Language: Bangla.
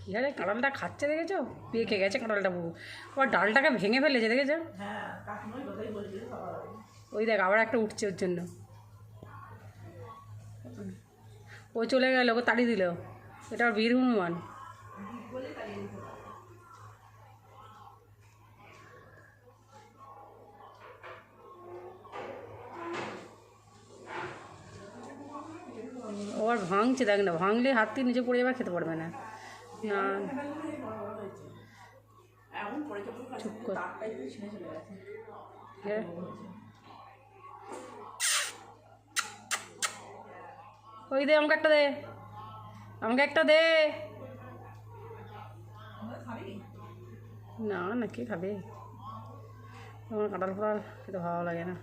কী হারে কাঁঠালটা খাচ্ছে দেখেছো? পেকে গেছে কাঁঠালটা পুরো। আবার ডালটাকে ভেঙে ফেলেছে দেখেছো? ওই দেখ আবার একটা উঠছে ওর জন্য। ও চলে গেল, ওকে তাড়িয়ে দিল। এটা আর বীর হনুমান। ও আর ভাঙছে, দেখ না, ভাঙলে হাত থেকে নিচে পড়ে যাবে, খেতে পারবে না। না চুপ কর। ওই দে, আমাকে একটা দে, আমাকে একটা দে। না না, কে খাবে? আমার কাঁঠাল ফাটাল খেতে ভালো লাগে না।